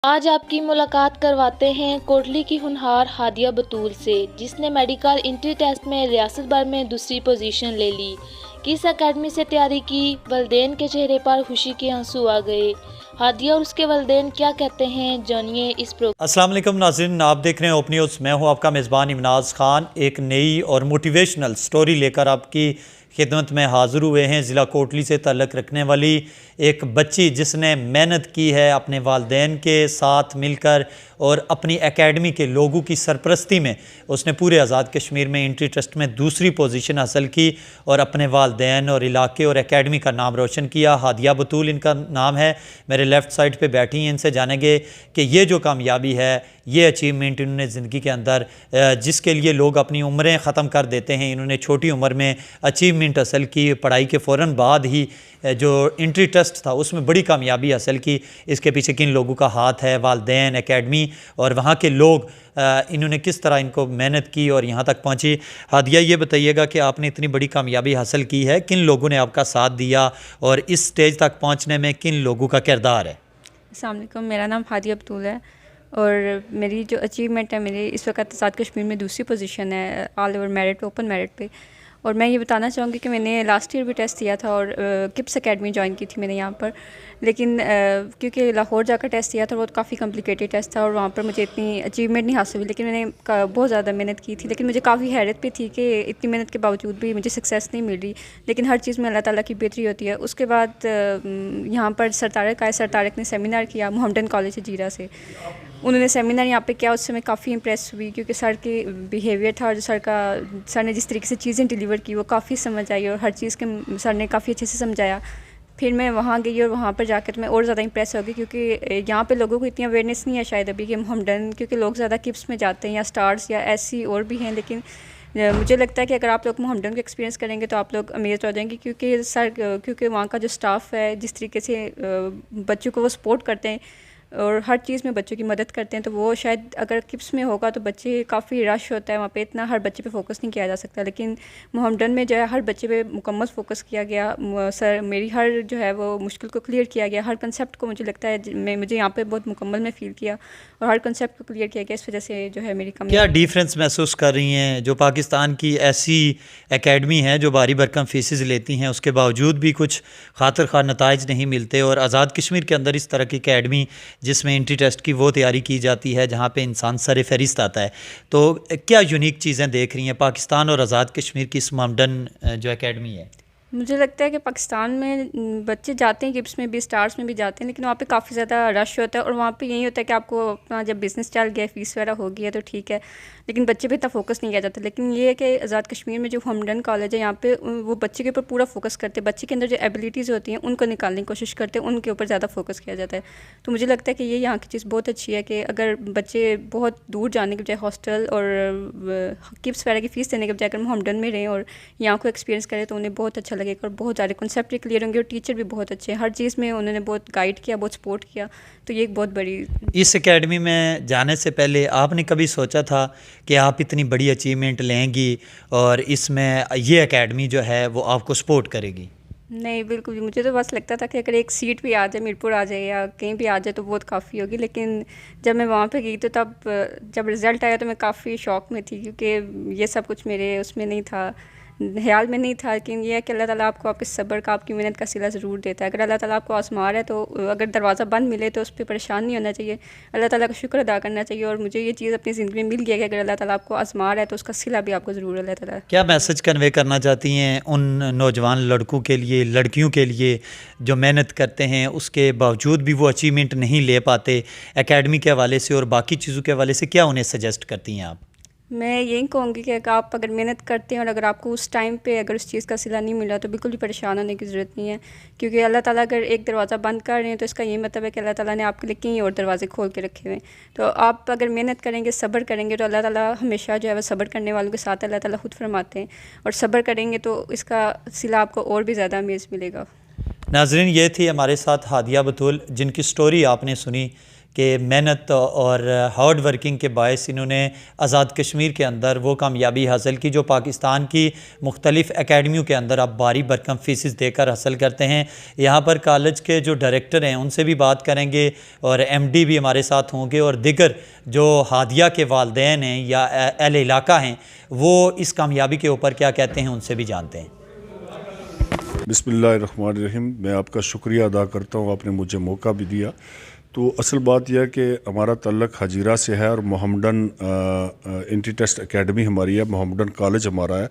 आज आपकी मुलाकात करवाते हैं कोटली की होनहार हादिया बतूल से, जिसने मेडिकल एंट्री टेस्ट में रियासत भर में दूसरी पोजीशन ले ली। किस अकेडमी से तैयारी की, वालिदैन के चेहरे पर खुशी के आंसू आ गए। हादिया और उसके वालिदैन क्या कहते हैं, जानिए इस प्रोग्राम। अस्सलाम वालेकुम नाज़रीन, आप देख रहे हैं ओपन न्यूज़। मैं हूं आपका मेज़बान इमनाज़ खान। एक नई और मोटिवेशनल स्टोरी लेकर आपकी खिदमत में हाज़िर हुए हैं। ज़िला कोटली से ताल्लुक़ रखने वाली एक बच्ची जिसने मेहनत की है अपने वालिदैन के साथ मिलकर और अपनी एकेडमी के लोगों की सरपरस्ती में उसने पूरे आज़ाद कश्मीर में एंट्री टेस्ट में दूसरी पोजीशन हासिल की और अपने वालिदैन और इलाके और एकेडमी का नाम रोशन किया। हादिया बतूल इनका नाम है। मेरे लेफ़्ट साइड पे बैठी हैं, इनसे जानेंगे कि ये जो कामयाबी है, ये अचीवमेंट इन्होंने ज़िंदगी के अंदर जिसके लिए लोग अपनी उम्रें ख़त्म कर देते हैं, इन्होंने छोटी उम्र में अचीवमेंट हासिल की। पढ़ाई के फ़ौरन बाद ही जो एंट्री टेस्ट था उसमें बड़ी कामयाबी हासिल की। इसके पीछे किन लोगों का हाथ है, वालिदैन, एकेडमी और वहाँ के लोग, इन्होंने किस तरह इनको मेहनत की और यहाँ तक पहुँची। हादिया, ये बताइएगा कि आपने इतनी बड़ी कामयाबी हासिल की है, किन लोगों ने आपका साथ दिया और इस स्टेज तक पहुँचने में किन लोगों का किरदार है। अस्सलाम वालेकुम, मेरा नाम हादिया बतूल है और मेरी जो अचीवमेंट है, मेरी इस वक्त आज़ाद कश्मीर में दूसरी पोजीशन है all over merit, open merit पे। और मैं ये बताना चाहूँगी कि मैंने लास्ट ईयर भी टेस्ट दिया था और किप्स एकेडमी ज्वाइन की थी मैंने यहाँ पर। लेकिन क्योंकि लाहौर जाकर टेस्ट दिया था, वो काफ़ी कॉम्प्लिकेटेड टेस्ट था और वहाँ पर मुझे इतनी अचीवमेंट नहीं हासिल हुई। लेकिन मैंने बहुत ज़्यादा मेहनत की थी, लेकिन मुझे काफ़ी हैरत भी थी कि इतनी मेहनत के बावजूद भी मुझे सक्सेस नहीं मिल रही। लेकिन हर चीज़ में अल्लाह ताला की बेहतरी होती है। उसके बाद यहाँ पर सर तारक ने सेमिनार किया मोहम्मदन कॉलेज जीरा से। उन्होंने सेमिनार यहाँ पे किया, उससे मैं काफ़ी इंप्रेस हुई क्योंकि सर के बिहेवियर था और जो सर ने जिस तरीके से चीज़ें डिलीवर की वो काफ़ी समझ आई और हर चीज़ के सर ने काफ़ी अच्छे से समझाया। फिर मैं वहाँ गई और वहाँ पर जाकर तो मैं और ज़्यादा इंप्रेस हो गई क्योंकि यहाँ पे लोगों को इतनी अवेयरनेस नहीं है शायद अभी कि मोहम्मदन, क्योंकि लोग ज़्यादा किप्स में जाते हैं या स्टार्स या ऐसी और भी हैं। लेकिन मुझे लगता है कि अगर आप लोग मोहम्मदन का एक्सपीरियंस करेंगे तो आप लोग अमेज़ हो जाएंगे क्योंकि वहाँ का जो स्टाफ है, जिस तरीके से बच्चों को वो सपोर्ट करते हैं और हर चीज़ में बच्चों की मदद करते हैं, तो वो शायद अगर किप्स में होगा तो बच्चे काफ़ी रश होता है वहाँ पे, इतना हर बच्चे पे फोकस नहीं किया जा सकता। लेकिन मोहम्मदन में जो है हर बच्चे पे मुकम्मल फोकस किया गया। सर मेरी हर जो है वो मुश्किल को क्लियर किया गया, हर कंसेप्ट को मुझे लगता है मुझे यहाँ पे बहुत मुकम्मल में फ़ील किया और हर कंसेप्ट को क्लियर किया गया। इस वजह से जो है मेरी कमी। क्या डिफरेंस महसूस कर रही हैं जो पाकिस्तान की ऐसी एकेडमी हैं जो भारी भरकम फीसेस लेती हैं, उसके बावजूद भी कुछ खातिर खा नताइज नहीं मिलते, और आज़ाद कश्मीर के अंदर इस तरह की एकेडमी जिसमें एंट्री टेस्ट की वो तैयारी की जाती है जहाँ पे इंसान सर फहरिस्त आता है, तो क्या यूनिक चीज़ें देख रही हैं पाकिस्तान और आज़ाद कश्मीर की इस मोहम्मदन जो एकेडमी है। मुझे लगता है कि पाकिस्तान में बच्चे जाते हैं किप्स में भी, स्टार्स में भी जाते हैं, लेकिन वहाँ पे काफ़ी ज़्यादा रश होता है और वहाँ पे यही होता है कि आपको अपना जब बिज़नेस चल गया, फ़ीस वगैरह हो गई है तो ठीक है, लेकिन बच्चे पे इतना फोकस नहीं किया जाता। लेकिन ये है कि आज़ाद कश्मीर में जो मोहम्मदन कॉलेज है यहाँ पे वो बच्चे के ऊपर पूरा फोकस करते हैं, बच्चे के अंदर जो एबिलिटीज़ होती हैं उनको निकालने की कोशिश करते हैं, उनके ऊपर ज़्यादा फोकस किया जाता है। तो मुझे लगता है कि ये यहाँ की चीज़ बहुत अच्छी है कि अगर बच्चे बहुत दूर जाने के बजाय हॉस्टल और किप्स वगैरह की फ़ीस देने के बजाय अगर मोहम्मदन में रहें और यहाँ को एक्सपीरियंस करें तो उन्हें बहुत अच्छा लगेगा और बहुत सारे कॉन्सेप्ट भी क्लियर होंगे और टीचर भी बहुत अच्छे हैं, हर चीज़ में उन्होंने बहुत गाइड किया, बहुत सपोर्ट किया। तो ये एक बहुत बड़ी। इस एकेडमी में जाने से पहले आपने कभी सोचा था कि आप इतनी बड़ी अचीवमेंट लेंगी और इसमें ये एकेडमी जो है वो आपको सपोर्ट करेगी? नहीं, बिल्कुल भी। मुझे तो बस लगता था कि अगर एक सीट भी आ जाए, मीरपुर आ जाए या कहीं भी आ जाए तो बहुत काफ़ी होगी। लेकिन जब मैं वहाँ पे गई तो तब जब रिज़ल्ट आया तो मैं काफ़ी शौक में थी क्योंकि ये सब कुछ मेरे उसमें नहीं था, ख्याल में नहीं था। लेकिन ये है कि अल्लाह ताला आपको आपके सब्र का, आपकी मेहनत का सिला ज़रूर देता है। अगर अल्लाह ताला आपको आज़मा रहा है तो अगर दरवाज़ा बंद मिले तो उस पर परेशान नहीं होना चाहिए, अल्लाह ताला का शुक्र अदा करना चाहिए। और मुझे ये चीज़ अपनी ज़िंदगी में मिल गया कि अगर अल्लाह ताला आपको आज़मा रहा है तो उसका सिला भी आपको ज़रूर अल्लाह ताला। क्या मैसेज कन्वे करना चाहती हैं उन नौजवान लड़कों के लिए, लड़कियों के लिए जो मेहनत करते हैं उसके बावजूद भी वो अचीवमेंट नहीं ले पाते, एकेडमी के हवाले से और बाकी चीज़ों के हवाले से क्या उन्हें सजेस्ट करती हैं आप? मैं यही कहूँगी कि आप अगर मेहनत करते हैं और अगर आपको उस टाइम पे अगर उस चीज़ का सिला नहीं मिला तो बिल्कुल भी परेशान होने की ज़रूरत नहीं है, क्योंकि अल्लाह ताला अगर एक दरवाज़ा बंद कर रहे हैं तो इसका ये मतलब है कि अल्लाह ताला ने आपके लिए कई और दरवाजे खोल के रखे हुए हैं। तो आप अगर मेहनत करेंगे, सब्र करेंगे तो अल्लाह ताला हमेशा जो है वह सब्र करने वालों के साथ अल्लाह ताला खुद फरमाते हैं, और सब्र करेंगे तो इसका सिला आपको और भी ज़्यादा अमेज़ मिलेगा। नाज़रीन, ये थी हमारे साथ हादिया बतूल जिनकी स्टोरी आपने सुनी कि मेहनत और हार्ड वर्किंग के बायस इन्होंने आज़ाद कश्मीर के अंदर वो कामयाबी हासिल की जो पाकिस्तान की मुख्तलिफ़ एकेडमियों के अंदर आप भारी भरकम फ़ीस देकर हासिल करते हैं। यहाँ पर कॉलेज के जो डायरेक्टर हैं उनसे भी बात करेंगे और MD भी हमारे साथ होंगे और दिगर जो हादिया के वालिदैन हैं या अहल इलाका हैं वो इस कामयाबी के ऊपर क्या कहते हैं उनसे भी जानते हैं। बिस्मिल्लाहिर्रहमानिर्रहीम। मैं आपका शुक्रिया अदा करता हूँ, आपने मुझे मौका भी दिया। तो असल बात यह है कि हमारा तल्लक हजीरा से है और मोहम्मदन इंटी टेस्ट एकेडमी हमारी है, मोहम्मदन कॉलेज हमारा है।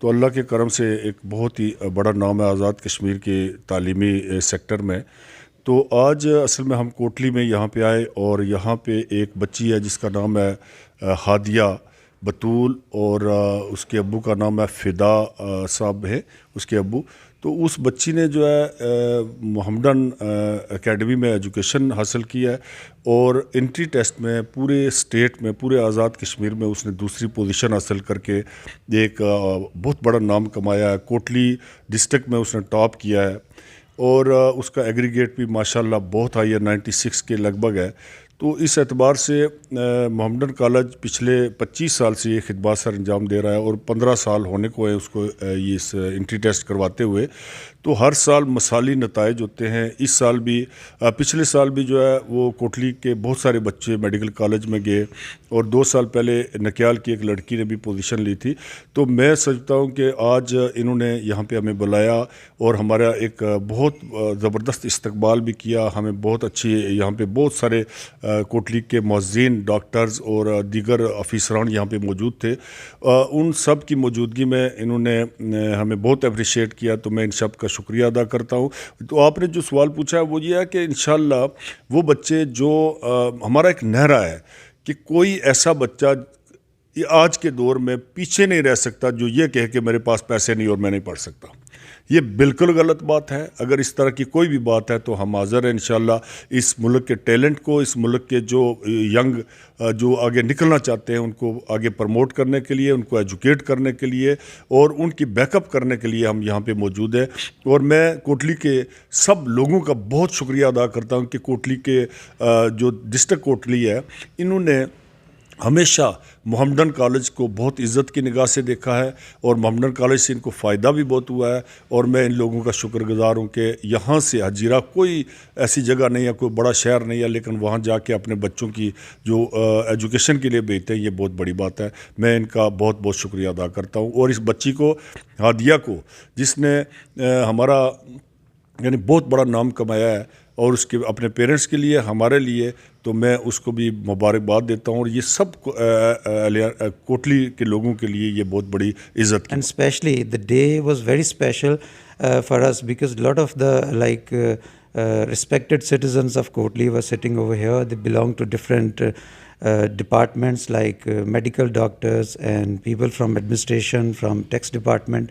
तो अल्लाह के करम से एक बहुत ही बड़ा नाम है आज़ाद कश्मीर के तालीमी सेक्टर में। तो आज असल में हम कोटली में यहाँ पे आए और यहाँ पे एक बच्ची है जिसका नाम है हादिया बतूल और उसके अब्बू का नाम है फ़िदा साहब है उसके अब्बू। तो उस बच्ची ने जो है मोहम्मदन एकेडमी में एजुकेशन हासिल किया है और इंट्री टेस्ट में पूरे स्टेट में, पूरे आज़ाद कश्मीर में उसने दूसरी पोजीशन हासिल करके एक बहुत बड़ा नाम कमाया है। कोटली डिस्ट्रिक्ट में उसने टॉप किया है और उसका एग्रीगेट भी माशाल्लाह बहुत हाई है, 96 के लगभग है। तो इस एतबार से मोहम्मदन कॉलेज पिछले 25 साल से ये खिदमत सर अंजाम दे रहा है और 15 साल होने को है उसको ये इस इंट्री टेस्ट करवाते हुए। तो हर साल मसाली नताइज होते हैं। इस साल भी पिछले साल भी जो है वो कोटली के बहुत सारे बच्चे मेडिकल कॉलेज में गए और 2 साल पहले नकियाल की एक लड़की ने भी पोजीशन ली थी। तो मैं समझता हूँ कि आज इन्होंने यहाँ पे हमें बुलाया और हमारा एक बहुत ज़बरदस्त इस्तकबाल भी किया। हमें बहुत अच्छी यहाँ पे बहुत सारे कोटली के मुअज़्ज़िन, डॉक्टर्स और दीगर अफसरान यहाँ पे मौजूद थे। उन सब की मौजूदगी में इन्होंने हमें बहुत अप्रिशिएट किया। तो मैं इन सब का शुक्रिया अदा करता हूँ। तो आपने जो सवाल पूछा है वो ये है कि इंशाअल्लाह वो बच्चे जो हमारा एक नहरा है कि कोई ऐसा बच्चा आज के दौर में पीछे नहीं रह सकता जो ये कहे कि मेरे पास पैसे नहीं और मैं नहीं पढ़ सकता। ये बिल्कुल गलत बात है। अगर इस तरह की कोई भी बात है तो हम हाज़िर हैं इंशाअल्लाह इस मुल्क के टैलेंट को, इस मुल्क के जो यंग जो आगे निकलना चाहते हैं उनको आगे प्रमोट करने के लिए, उनको एजुकेट करने के लिए और उनकी बैकअप करने के लिए हम यहाँ पे मौजूद हैं। और मैं कोटली के सब लोगों का बहुत शुक्रिया अदा करता हूँ कि कोटली के जो डिस्ट्रिक्ट कोटली है इन्होंने हमेशा मोहम्मदन कॉलेज को बहुत इज़्ज़त की निगाह से देखा है और मोहम्मदन कॉलेज से इनको फ़ायदा भी बहुत हुआ है। और मैं इन लोगों का शुक्रगुज़ार हूँ कि यहाँ से हजीरा कोई ऐसी जगह नहीं है, कोई बड़ा शहर नहीं है, लेकिन वहाँ जाके अपने बच्चों की जो एजुकेशन के लिए भेजते हैं, ये बहुत बड़ी बात है। मैं इनका बहुत बहुत शुक्रिया अदा करता हूँ। और इस बच्ची को, हादिया को, जिसने हमारा यानी बहुत बड़ा नाम कमाया है और उसके अपने पेरेंट्स के लिए, हमारे लिए, तो मैं उसको भी मुबारकबाद देता हूँ। और ये सब कोटली के लोगों के लिए ये बहुत बड़ी इज़्ज़त की। And especially the day was very special for us because a lot of the respected citizens of Kotli were sitting over here. They belong to different departments like medical doctors and people from administration, from tax department.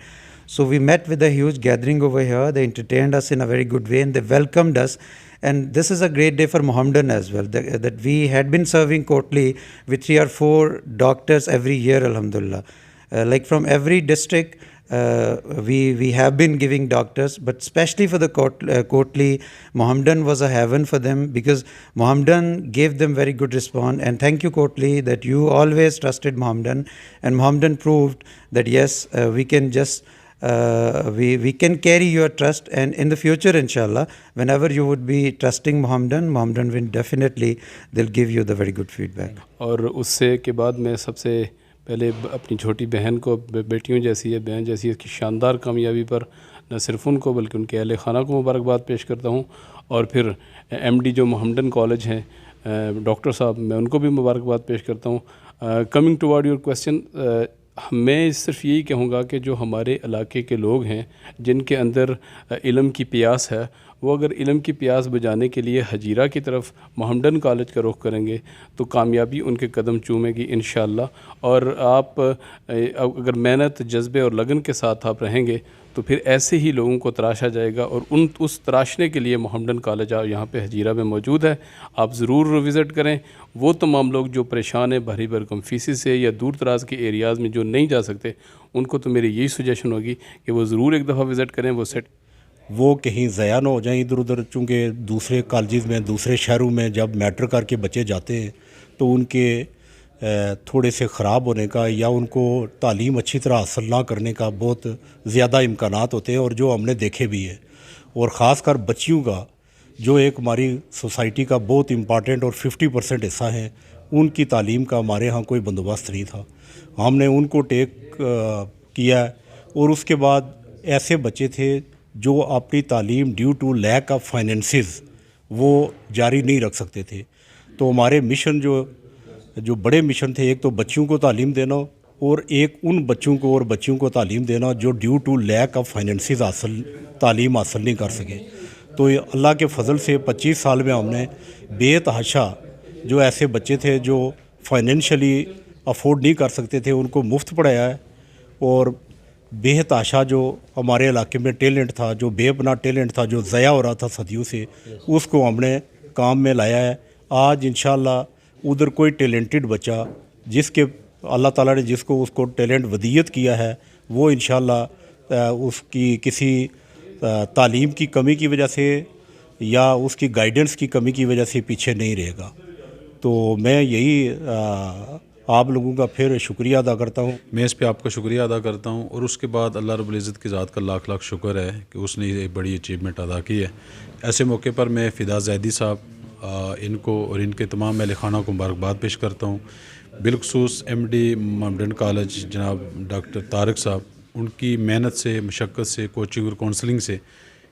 So we met with a huge gathering over here. They entertained us in a very good way and they welcomed us. And this is a great day for Mohammedan as well, that we had been serving Kotli with 3 or 4 doctors every year, alhamdulillah. Like from every district, we have been giving doctors, but especially for the Kotli, Mohammedan was a heaven for them because Mohammedan gave them very good response. And thank you, Kotli, that you always trusted Mohammedan, and Mohammedan proved that yes, we can just we can carry your trust, and in the future, inshallah, whenever you would be trusting Mohammedan will definitely, they'll give you the very good feedback. और उससे के बाद मैं सबसे पहले अपनी छोटी बहन को, बेटियों जैसी है, बहन जैसी है, इसकी शानदार कामयाबी पर न सिर्फ उनको बल्कि उनके अहले खाना को मुबारकबाद पेश करता हूँ। और फिर MD जो मोहम्मदन कॉलेज हैं, डॉक्टर साहब, मैं उनको भी मुबारकबाद पेश करता हूँ। कमिंग टुवर्ड योर क्वेश्चन, मैं सिर्फ यही कहूँगा कि जो हमारे इलाके के लोग हैं जिनके अंदर इल्म की प्यास है, वो अगर इल्म की प्यास बुझाने के लिए हजीरा की तरफ मोहम्मदन कॉलेज का रुख करेंगे तो कामयाबी उनके कदम चूमेगी इंशाअल्लाह। और आप अगर मेहनत, जज्बे और लगन के साथ आप रहेंगे तो फिर ऐसे ही लोगों को तराशा जाएगा। और उस तराशने के लिए मोहम्मदन कॉलेज यहाँ पे हजीरा में मौजूद है, आप ज़रूर विज़िट करें। वो तमाम लोग जो परेशान हैं भारी भरकम फ़ीस से या दूर दराज के एरियाज़ में जो नहीं जा सकते, उनको तो मेरी यही सजेशन होगी कि वो ज़रूर एक दफ़ा विज़िट करें। वो सेट वो कहीं ज़ाया ना हो जाएं इधर उधर, चूँकि दूसरे कॉलेज में दूसरे शहरों में जब मैट्रिक करके बच्चे जाते हैं तो उनके थोड़े से ख़राब होने का या उनको तालीम अच्छी तरह हासिल ना करने का बहुत ज़्यादा इम्कानात होते हैं, और जो हमने देखे भी है। और ख़ास कर बच्चियों का जो एक हमारी सोसाइटी का बहुत इम्पॉर्टेंट और 50% हिस्सा है, उनकी तालीम का हमारे यहाँ कोई बंदोबस्त नहीं था। हमने उनको टेक किया, और उसके बाद ऐसे बच्चे थे जो अपनी तालीम due to lack of finances वो जारी नहीं रख सकते थे। तो हमारे मिशन जो बड़े मिशन थे, एक तो बच्चों को तालीम देना, और एक उन बच्चों को और बच्चियों को तालीम देना जो due to lack of finances तालीम हासिल नहीं कर सके। तो ये अल्लाह के फ़ज़ल से 25 साल में हमने बेतहाशा जो ऐसे बच्चे थे जो फाइनेंशियली अफोर्ड नहीं कर सकते थे, उनको मुफ्त पढ़ाया है। और बेतहाशा जो हमारे इलाके में टैलेंट था, जो बेपनाह टैलेंट था, जो ज़ाया हो रहा था सदियों से, उसको हमने काम में लाया है। आज इंशाअल्लाह उधर कोई टैलेंटेड बच्चा जिसके अल्लाह ताला ने जिसको उसको टैलेंट वदीयत किया है, वो इंशाअल्लाह उसकी किसी तालीम की कमी की वजह से या उसकी गाइडेंस की कमी की वजह से पीछे नहीं रहेगा। तो मैं यही आप लोगों का फिर शुक्रिया अदा करता हूँ। मैं इस पे आपका शुक्रिया अदा करता हूँ, और उसके बाद अल्लाह रब्बुल इज़्ज़त की ज़ात का लाख लाख शुक्र है कि उसने एक बड़ी अचीवमेंट अदा की है। ऐसे मौके पर मैं फ़िदा ज़ैदी साहब इनको और इनके तमाम अहल खाना को मुबारकबाद पेश करता हूँ। बिलखसूस MD मोहम्मडन कॉलेज जनाब डॉक्टर तारिक साहब, उनकी मेहनत से, मशक्क़त से, कोचिंग और काउंसलिंग से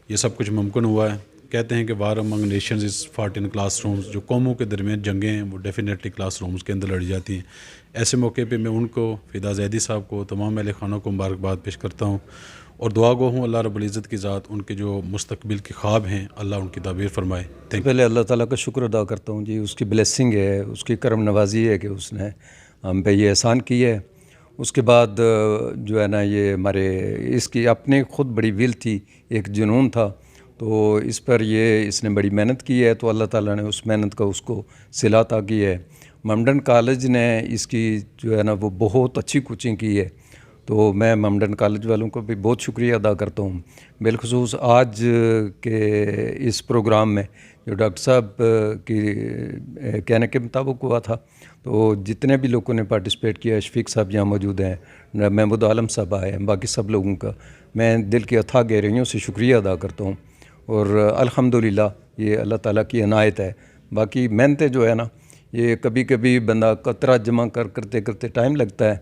ये सब कुछ मुमकिन हुआ है। कहते हैं कि war among nations is fought in classrooms. जो कौमों के दरमियान जंगें हैं वो डेफिनेटली क्लासरूम्स के अंदर लड़ी जाती हैं। ऐसे मौके पे मैं उनको, फ़िदा ज़ैदी साहब को, तमाम अहल खाना को मुबारकबाद पेश करता हूँ, और दुआ गो हूँ अल्लाह रब्बुल इज़्ज़त की ज़ात उनके जो मुस्तकबिल के ख्वाब हैं अल्लाह उनकी ताबीर फरमाए। Thank you. पहले अल्लाह ताला का शुक्र अदा करता हूँ जी, उसकी ब्लेसिंग है, उसकी करम नवाजी है कि उसने हम पे ये एहसान किया है। उसके बाद जो है ना, ये हमारे इसकी अपनी ख़ुद बड़ी विल थी, एक जुनून था, तो इस पर इसने बड़ी मेहनत की है, तो अल्लाह ताला ने उस मेहनत का उसको सिला अता की है। मोहम्मडन कॉलेज ने इसकी जो है ना वो बहुत अच्छी कोचिंग की है, तो मैं मोहम्मडन कॉलेज वालों को भी बहुत शुक्रिया अदा करता हूँ। बिलखसूस आज के इस प्रोग्राम में जो डॉक्टर साहब की कहने के मुताबिक हुआ था, तो जितने भी लोगों ने पार्टिसिपेट किया, शफीक साहब यहाँ मौजूद हैं, महमूद आलम साहब आए हैं, बाकी सब लोगों का मैं दिल की अथाह गहराइयों से शुक्रिया अदा करता हूँ। और अल्हम्दुलिल्लाह ये अल्लाह ताला की इनायत है। बाकी मेहनतें जो है ना, ये कभी कभी बंदा कतरा जमा करते करते टाइम लगता है,